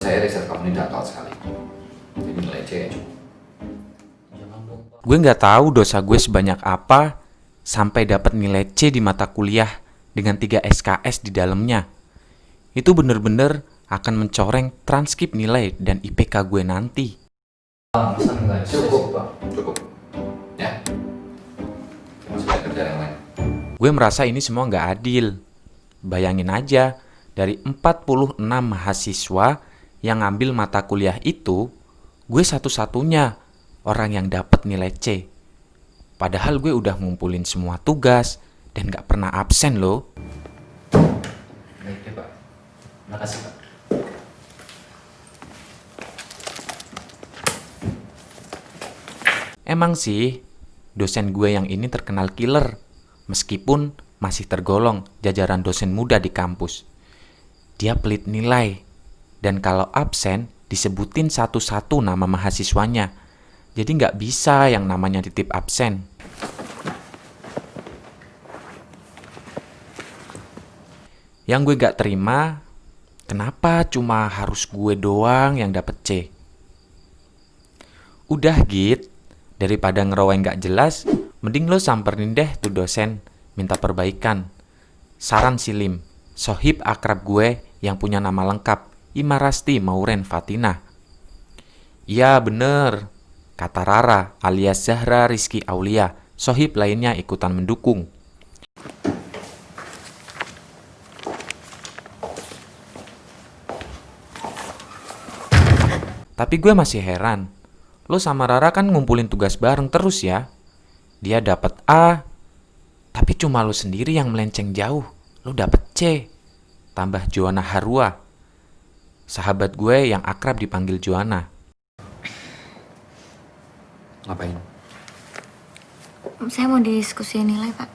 Saya riset kamu ini dangkal sekali. Ini nilai C ya, Cuk. Gue nggak tahu dosa gue sebanyak apa sampai dapat nilai C di mata kuliah dengan 3 SKS di dalamnya. Itu bener-bener akan mencoreng transkrip nilai dan IPK gue nanti. Cukup, Pak. Cukup. Ya. Masuk ke kerjaan yang lain. Gue merasa ini semua nggak adil. Bayangin aja, dari 46 mahasiswa yang ngambil mata kuliah itu, gue satu-satunya orang yang dapat nilai C. Padahal gue udah ngumpulin semua tugas dan gak pernah absen loh. Baik deh, Pak. Makasih, Pak. Emang sih, dosen gue yang ini terkenal killer, meskipun masih tergolong jajaran dosen muda di kampus. Dia pelit nilai, dan kalau absen disebutin satu-satu nama mahasiswanya. Jadi nggak bisa yang namanya titip absen. Yang gue gak terima, kenapa cuma harus gue doang yang dapet C? Udah Git, daripada ngeroweng gak jelas, mending lo samperin deh tuh dosen, minta perbaikan. Saran Silim, sohib akrab gue yang punya nama lengkap, Imarasti Mauren Fatina. Iya bener, kata Rara alias Zahra Rizky Aulia, sohib lainnya ikutan mendukung. Tapi gue masih heran, lo sama Rara kan ngumpulin tugas bareng terus ya. Dia dapat A, tapi cuma lo sendiri yang melenceng jauh. Lo dapet C, tambah Joanna Harua, sahabat gue yang akrab dipanggil Joanna. Ngapain? Saya mau diskusiin nilai, Pak.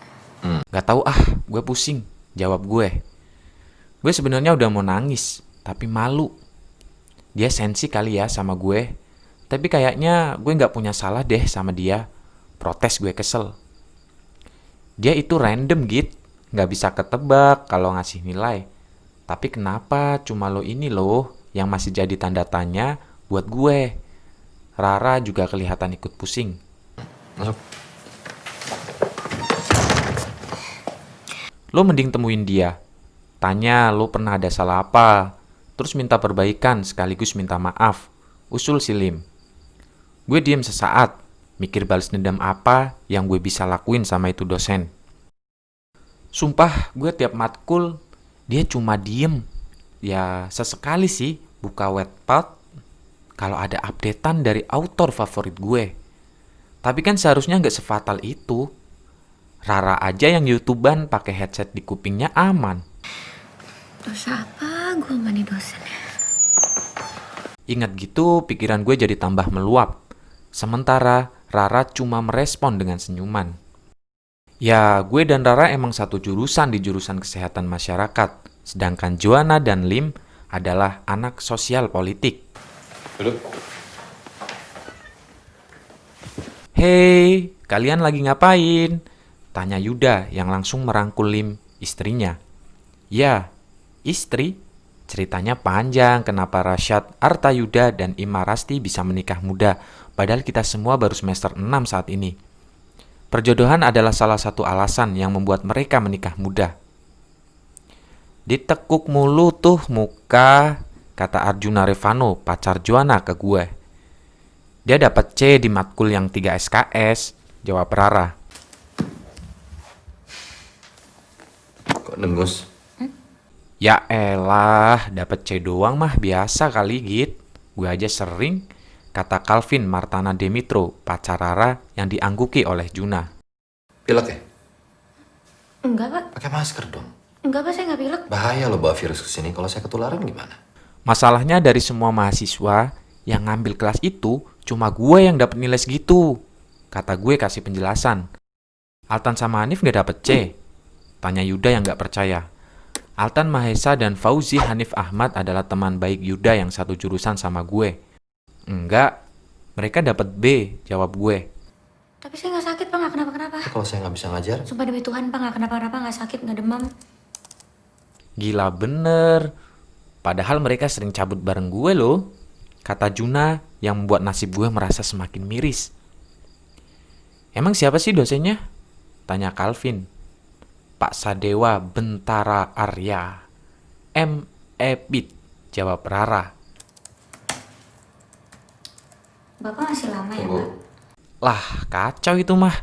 Gak tahu gue pusing, jawab gue. Gue sebenarnya udah mau nangis, tapi malu. Dia sensi kali ya sama gue, tapi kayaknya gue gak punya salah deh sama dia. Protes gue kesel. Dia itu random Git, gak bisa ketebak kalau ngasih nilai. Tapi kenapa cuma lo ini loh yang masih jadi tanda tanya buat gue? Rara juga kelihatan ikut pusing. Masuk. Lo mending temuin dia. Tanya lo pernah ada salah apa. Terus minta perbaikan sekaligus minta maaf. Usul Silim. Gue diem sesaat, mikir balas dendam apa yang gue bisa lakuin sama itu dosen. Sumpah gue tiap matkul, dia cuma diem. Ya sesekali sih buka Wattpad kalau ada updatean dari autor favorit gue. Tapi kan seharusnya nggak sefatal itu. Rara aja yang YouTubean pakai headset di kupingnya aman. Dosa apa gue sama nih dosen? Ingat gitu, pikiran gue jadi tambah meluap. Sementara Rara cuma merespon dengan senyuman. Ya, gue dan Rara emang satu jurusan di jurusan kesehatan masyarakat. Sedangkan Joanna dan Lim adalah anak sosial politik. Duduk. Hei, kalian lagi ngapain? Tanya Yuda yang langsung merangkul Lim, istrinya. Ya, istri. Ceritanya panjang kenapa Rasyad, Artayuda, dan Imarasti bisa menikah muda, padahal kita semua baru semester 6 saat ini. Perjodohan adalah salah satu alasan yang membuat mereka menikah muda. Ditekuk mulu tuh muka, kata Arjuna Revano, pacar Joanna ke gue. Dia dapat C di matkul yang 3 SKS, jawab Rara. Kok dengus? Ya elah, dapat C doang mah biasa kali Git. Gue aja sering, kata Calvin Martana Demitro, pacar Rara yang diangguki oleh Juna. Pilek ya? Enggak, Pak. Pakai masker dong. Enggak, Pak. Saya nggak pilek. Bahaya lo bawa virus ke sini. Kalau saya ketularan gimana? Masalahnya dari semua mahasiswa yang ngambil kelas itu, cuma gue yang dapat nilai segitu. Kata gue kasih penjelasan. Altan sama Hanif gak dapet C? Tanya Yuda yang gak percaya. Altan Mahesa dan Fauzi Hanif Ahmad adalah teman baik Yuda yang satu jurusan sama gue. Enggak, mereka dapat B, jawab gue. Tapi saya nggak sakit, Pak. Nggak kenapa-kenapa. Kalau saya nggak bisa ngajar, Sumpah demi Tuhan, Pak. Nggak kenapa-kenapa. Nggak sakit, nggak demam. Gila bener. Padahal mereka sering cabut bareng gue loh, kata Juna yang membuat nasib gue merasa semakin miris. Emang siapa sih dosennya? Tanya Calvin. Pak Sadewa Bentara Arya. M.E.Bit, jawab Rara. Bapak masih lama ya, Tunggu. Pak? Lah, kacau itu mah.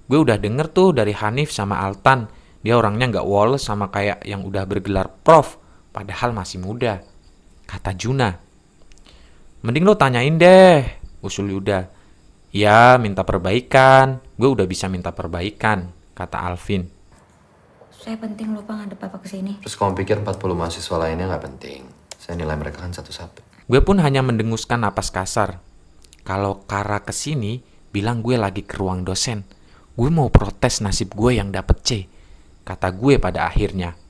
Gue udah denger tuh dari Hanif sama Altan. Dia orangnya nggak woles sama kayak yang udah bergelar prof. Padahal masih muda, kata Juna. Mending lo tanyain deh, usul Yuda. Ya, minta perbaikan. Gue udah bisa minta perbaikan, kata Alvin. Saya penting lupa ngadep Bapak ke sini. Terus kamu pikir 40 mahasiswa lainnya nggak penting? Saya nilai mereka kan satu-satu. Gue pun hanya mendenguskan napas kasar. Kalau Kara kesini, bilang gue lagi ke ruang dosen. Gue mau protes nasib gue yang dapet C, kata gue pada akhirnya.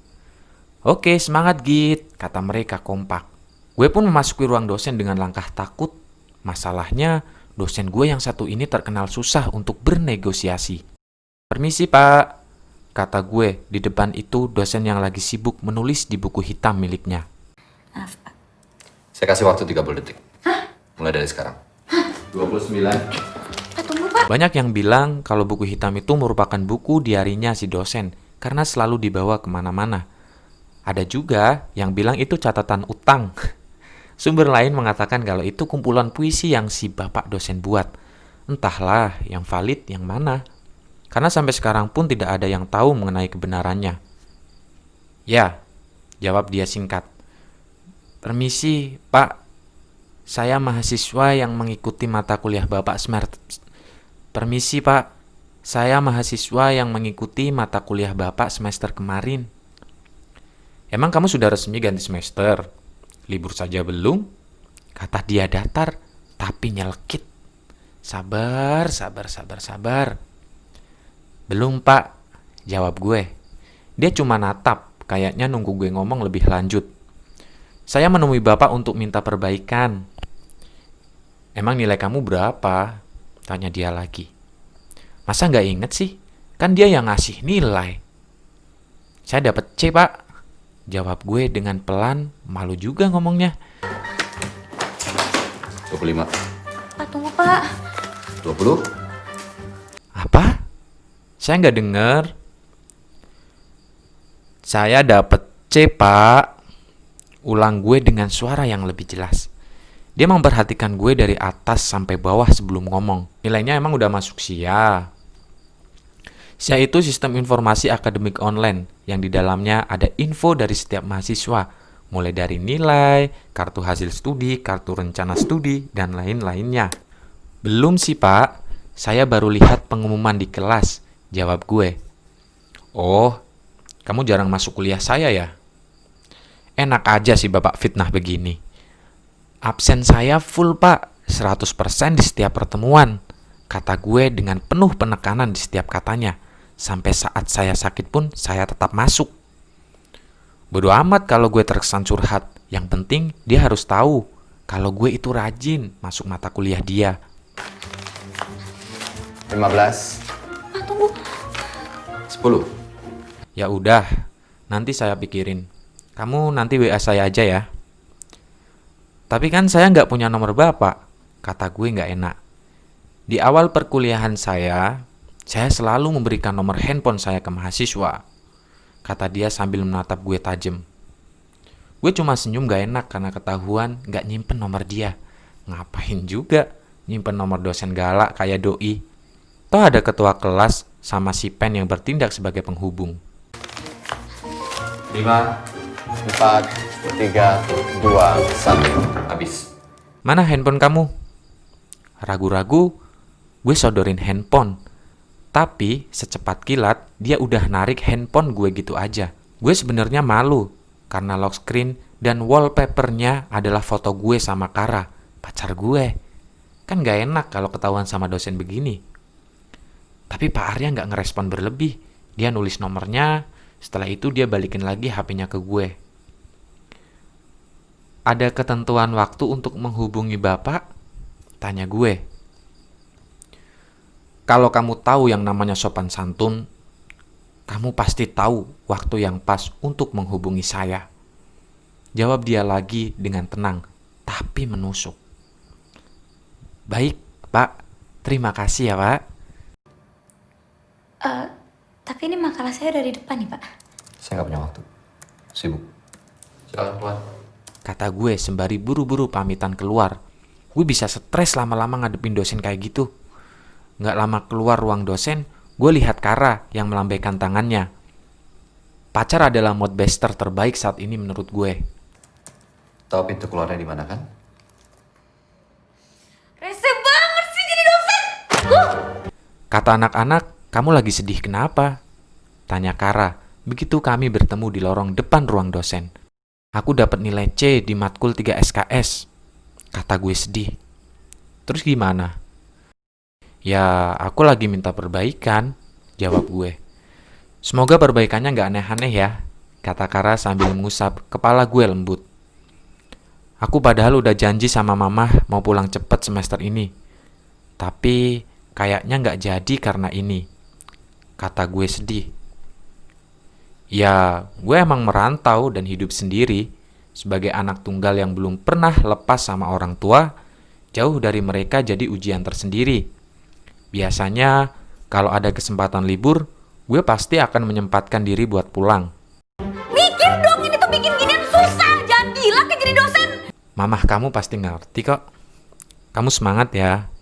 Oke, semangat Git, kata mereka kompak. Gue pun memasuki ruang dosen dengan langkah takut. Masalahnya, dosen gue yang satu ini terkenal susah untuk bernegosiasi. Permisi Pak, kata gue di depan itu dosen yang lagi sibuk menulis di buku hitam miliknya. Maaf, Pak. Saya kasih waktu 30 detik. Mulai dari sekarang. 29. Pak, tunggu, Pak. Banyak yang bilang kalau buku hitam itu merupakan buku diarinya si dosen karena selalu dibawa kemana-mana. Ada juga yang bilang itu catatan utang. Sumber lain mengatakan kalau itu kumpulan puisi yang si bapak dosen buat. Entahlah yang valid yang mana. Karena sampai sekarang pun tidak ada yang tahu mengenai kebenarannya. Ya, jawab dia singkat. Permisi, Pak. Saya mahasiswa yang mengikuti mata kuliah Bapak semester. Permisi, Pak. Saya mahasiswa yang mengikuti mata kuliah Bapak semester kemarin. Emang kamu sudah resmi ganti semester? Libur saja belum? Kata dia datar, tapi nyelkit. Sabar. Belum, Pak. Jawab gue. Dia cuma natap, kayaknya nunggu gue ngomong lebih lanjut. Saya menemui Bapak untuk minta perbaikan. Emang nilai kamu berapa? Tanya dia lagi. Masa nggak inget sih? Kan dia yang ngasih nilai. Saya dapat C, Pak. Jawab gue dengan pelan, malu juga ngomongnya. 25. Pak, tunggu, Pak. 20. Apa? Saya nggak dengar. Saya dapat C, Pak. Ulang gue dengan suara yang lebih jelas. Dia memperhatikan gue dari atas sampai bawah sebelum ngomong. Nilainya emang udah masuk SIA. SIA itu sistem informasi akademik online yang di dalamnya ada info dari setiap mahasiswa, mulai dari nilai, kartu hasil studi, kartu rencana studi, dan lain-lainnya. Belum sih, Pak. Saya baru lihat pengumuman di kelas, jawab gue. Oh, kamu jarang masuk kuliah saya ya? Enak aja sih Bapak fitnah begini. Absen saya full, Pak. 100% di setiap pertemuan, kata gue dengan penuh penekanan di setiap katanya. Sampai saat saya sakit pun saya tetap masuk. Bodo amat kalau gue terkesan curhat. Yang penting dia harus tahu kalau gue itu rajin masuk mata kuliah dia. 15. Pak, tunggu. 10. Ya udah, nanti saya pikirin. Kamu nanti WA saya aja ya. Tapi kan saya nggak punya nomor Bapak, kata gue nggak enak. Di awal perkuliahan saya selalu memberikan nomor handphone saya ke mahasiswa, kata dia sambil menatap gue tajam. Gue cuma senyum gak enak karena ketahuan gak nyimpen nomor dia. Ngapain juga nyimpen nomor dosen galak kayak doi. Toh ada ketua kelas sama si Pen yang bertindak sebagai penghubung. 5, 4, 3, 2, 1. Habis. Mana handphone kamu? Ragu-ragu, gue sodorin handphone. Tapi secepat kilat, dia udah narik handphone gue gitu aja. Gue sebenarnya malu, karena lock screen dan wallpapernya adalah foto gue sama Kara, pacar gue. Kan gak enak kalau ketahuan sama dosen begini. Tapi Pak Arya gak ngerespon berlebih. Dia nulis nomornya, setelah itu dia balikin lagi HP-nya ke gue. Ada ketentuan waktu untuk menghubungi Bapak? Tanya gue. Kalau kamu tahu yang namanya sopan santun, kamu pasti tahu waktu yang pas untuk menghubungi saya. Jawab dia lagi dengan tenang, tapi menusuk. Baik, Pak. Terima kasih ya, Pak. Tapi ini makalah saya dari depan nih, Pak. Saya nggak punya waktu. Sibuk. Silakan keluar. Kata gue sembari buru-buru pamitan keluar. Gue bisa stres lama-lama ngadepin dosen kayak gitu. Nggak lama keluar ruang dosen, gue lihat Kara yang melambaikan tangannya. Pacar adalah mood booster terbaik saat ini menurut gue. Tahu pintu keluarnya di mana kan? Rese banget sih jadi dosen. Kata anak-anak, kamu lagi sedih kenapa? Tanya Kara, begitu kami bertemu di lorong depan ruang dosen. Aku dapat nilai C di matkul 3 SKS. Kata gue sedih. Terus gimana? Ya, aku lagi minta perbaikan, jawab gue. Semoga perbaikannya nggak aneh-aneh ya, kata Kara sambil mengusap kepala gue lembut. Aku padahal udah janji sama mama mau pulang cepet semester ini. Tapi kayaknya nggak jadi karena ini, kata gue sedih. Ya, gue emang merantau dan hidup sendiri. Sebagai anak tunggal yang belum pernah lepas sama orang tua, jauh dari mereka jadi ujian tersendiri. Biasanya, kalau ada kesempatan libur, gue pasti akan menyempatkan diri buat pulang. Mikir dong, ini tuh bikin ginian susah. Jangan gila kayak jadi dosen. Mamah kamu pasti ngerti kok. Kamu semangat ya.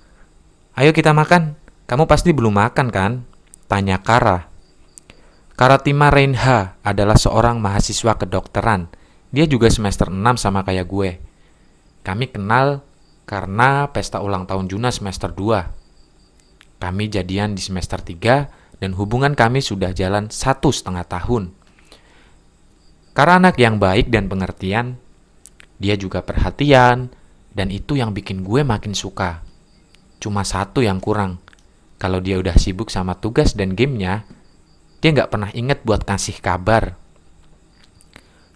Ayo kita makan. Kamu pasti belum makan kan? Tanya Kara. Karatima Reinha adalah seorang mahasiswa kedokteran. Dia juga semester 6 sama kayak gue. Kami kenal karena pesta ulang tahun Juna semester 2. Kami jadian di semester 3 dan hubungan kami sudah jalan 1,5 tahun. Karena anak yang baik dan pengertian, dia juga perhatian, dan itu yang bikin gue makin suka. Cuma satu yang kurang. Kalau dia udah sibuk sama tugas dan gamenya, dia nggak pernah inget buat kasih kabar.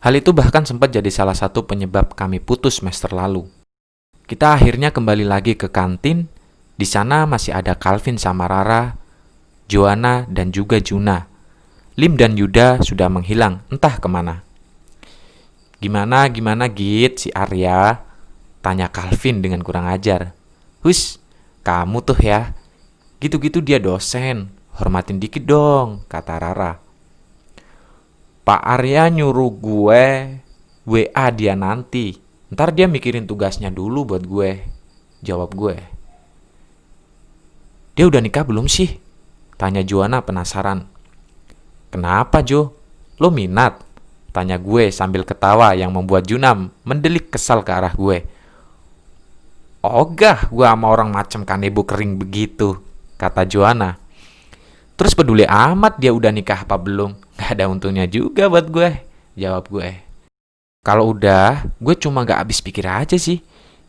Hal itu bahkan sempat jadi salah satu penyebab kami putus semester lalu. Kita akhirnya kembali lagi ke kantin. Di sana masih ada Calvin sama Rara, Joanna, dan juga Juna. Lim dan Yuda sudah menghilang, entah kemana. Gimana Git si Arya? Tanya Calvin dengan kurang ajar. Hus, kamu tuh ya. Gitu-gitu dia dosen. Hormatin dikit dong, kata Rara. Pak Arya nyuruh gue WA dia nanti. Ntar dia mikirin tugasnya dulu buat gue. Jawab gue. Dia udah nikah belum sih? Tanya Joanna penasaran. Kenapa Jo? Lo minat? Tanya gue sambil ketawa yang membuat Junam mendelik kesal ke arah gue. Ogah gue sama orang macam kanebo kering begitu, kata Joanna. Terus peduli amat dia udah nikah apa belum? Gak ada untungnya juga buat gue, jawab gue. Kalau udah, gue cuma gak habis pikir aja sih.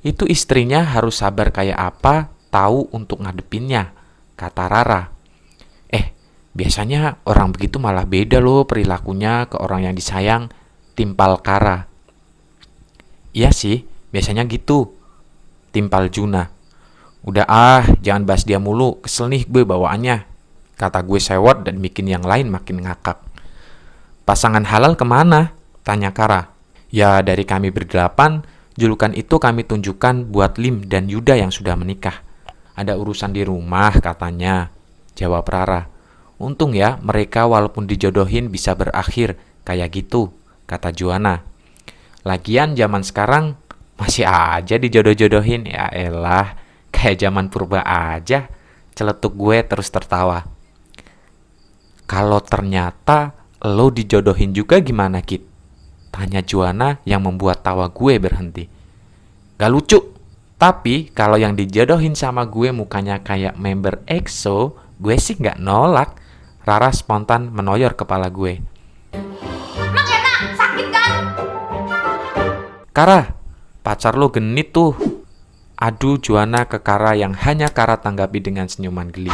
Itu istrinya harus sabar kayak apa, tahu untuk ngadepinnya, kata Rara. Biasanya orang begitu malah beda loh perilakunya ke orang yang disayang, timpal Kara. Iya sih, biasanya gitu, timpal Juna. Udah jangan bahas dia mulu, kesel nih gue bawaannya, kata gue sewot dan bikin yang lain makin ngakak. Pasangan halal kemana? Tanya Kara. Ya dari kami berdelapan, julukan itu kami tunjukkan buat Lim dan Yuda yang sudah menikah. Ada urusan di rumah katanya, jawab Rara. Untung ya mereka walaupun dijodohin bisa berakhir kayak gitu, kata Joanna. Lagian zaman sekarang masih aja dijodoh-jodohin, ya elah, kayak zaman purba aja, celetuk gue terus tertawa. Kalau ternyata lo dijodohin juga gimana Kit? Tanya Joanna yang membuat tawa gue berhenti. Gak lucu, tapi kalau yang dijodohin sama gue mukanya kayak member EXO, gue sih gak nolak. Rara spontan menoyor kepala gue. Emang enak, sakit kan? Kara, pacar lo genit tuh. Adu Joanna ke Kara yang hanya Kara tanggapi dengan senyuman geli.